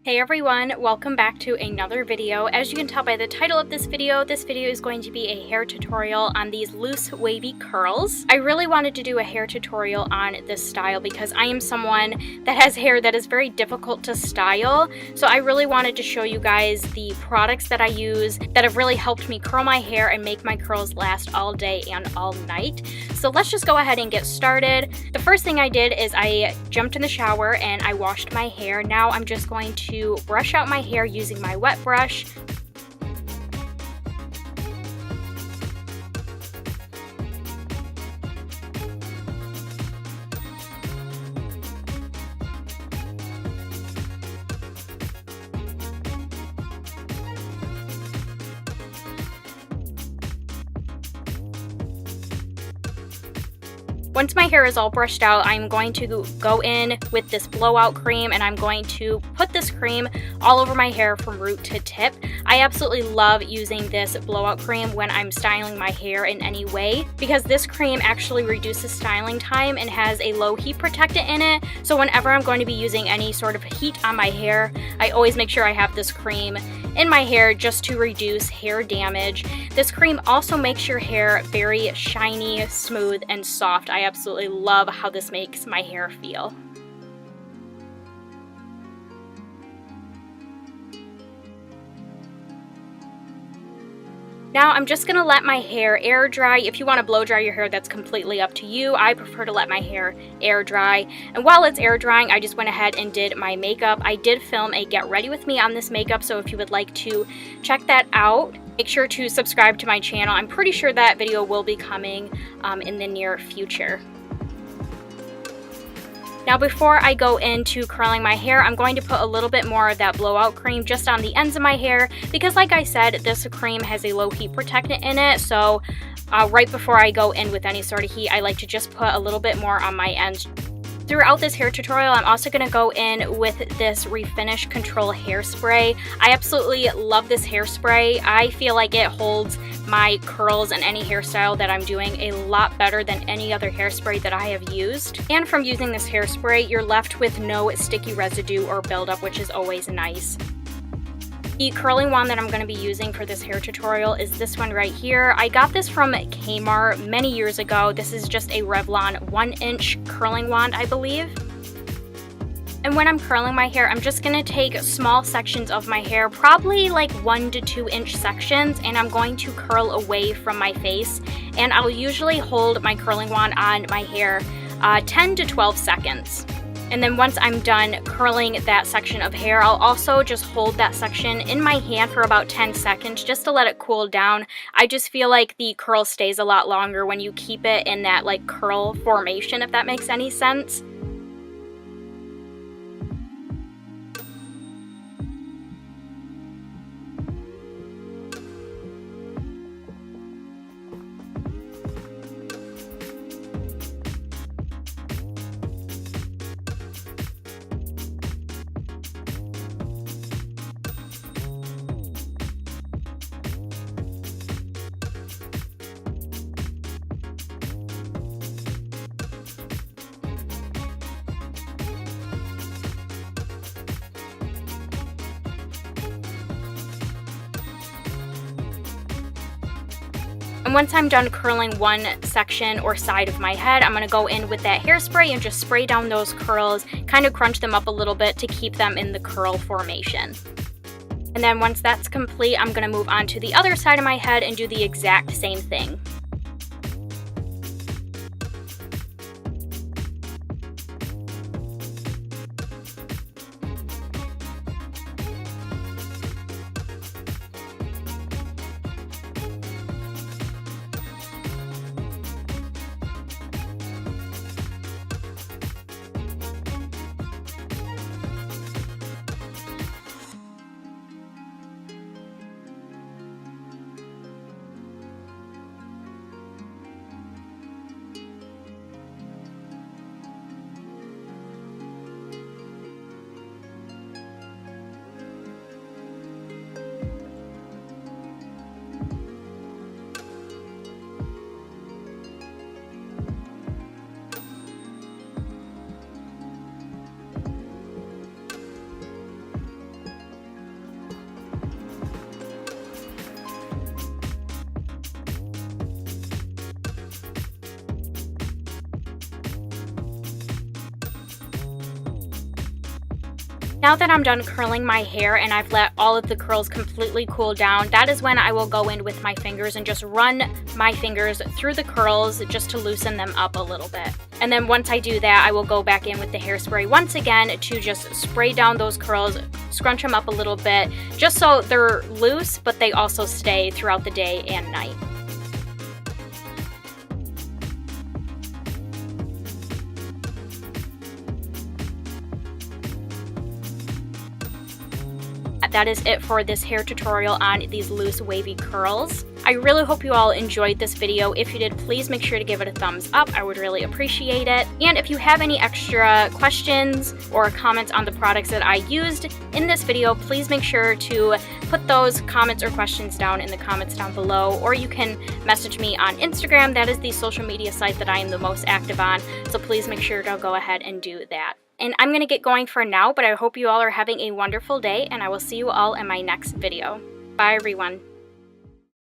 Hey everyone, welcome back to another video. As you can tell by the title of this video is going to be a hair tutorial on these loose wavy curls. I really wanted to do a hair tutorial on this style because I am someone that has hair that is very difficult to style. So I really wanted to show you guys the products that I use that have really helped me curl my hair and make my curls last all day and all night. So let's just go ahead and get started. The first thing I did is I jumped in the shower and I washed my hair. Now I'm just going to brush out my hair using my wet brush. Once my hair is all brushed out, I'm going to go in with this blowout cream and I'm going to put this cream all over my hair from root to tip. I absolutely love using this blowout cream when I'm styling my hair in any way because this cream actually reduces styling time and has a low heat protectant in it. So whenever I'm going to be using any sort of heat on my hair, I always make sure I have this cream in my hair just to reduce hair damage. This cream also makes your hair very shiny, smooth, and soft. I absolutely love how this makes my hair feel. Now I'm just going to let my hair air dry. If you want to blow dry your hair, that's completely up to you. I prefer to let my hair air dry. And while it's air drying, I just went ahead and did my makeup. I did film a get ready with me on this makeup, so if you would like to check that out, make sure to subscribe to my channel. I'm pretty sure that video will be coming in the near future. Now before I go into curling my hair, I'm going to put a little bit more of that blowout cream just on the ends of my hair because like I said, this cream has a low heat protectant in it, so right before I go in with any sort of heat, I like to just put a little bit more on my ends. Throughout this hair tutorial, I'm also going to go in with this Refinish Control hairspray. I absolutely love this hairspray. I feel like it holds my curls and any hairstyle that I'm doing a lot better than any other hairspray that I have used. And from using this hairspray, you're left with no sticky residue or buildup, which is always nice. The curling wand that I'm going to be using for this hair tutorial is this one right here. I got this from K-Mart many years ago. This is just a Revlon 1-inch curling wand, I believe. And when I'm curling my hair, I'm just going to take small sections of my hair, probably like 1 to 2 inch sections, and I'm going to curl away from my face. And I'll usually hold my curling wand on my hair 10 to 12 seconds. And then once I'm done curling that section of hair, I'll also just hold that section in my hand for about 10 seconds just to let it cool down. I just feel like the curl stays a lot longer when you keep it in that like curl formation, if that makes any sense. And once I'm done curling one section or side of my head, I'm going to go in with that hairspray and just spray down those curls, kind of crunch them up a little bit to keep them in the curl formation. And then once that's complete, I'm going to move on to the other side of my head and do the exact same thing. Now that I'm done curling my hair and I've let all of the curls completely cool down, that is when I will go in with my fingers and just run my fingers through the curls just to loosen them up a little bit. And then once I do that, I will go back in with the hairspray once again to just spray down those curls, scrunch them up a little bit, just so they're loose, but they also stay throughout the day and night. That is it for this hair tutorial on these loose wavy curls. I really hope you all enjoyed this video. If you did, please make sure to give it a thumbs up. I would really appreciate it. And if you have any extra questions or comments on the products that I used in this video, please make sure to put those comments or questions down in the comments down below, or you can message me on Instagram. That is the social media site that I am the most active on, so please make sure to go ahead and do that. And I'm going to get going for now, but I hope you all are having a wonderful day, and I will see you all in my next video. Bye, everyone.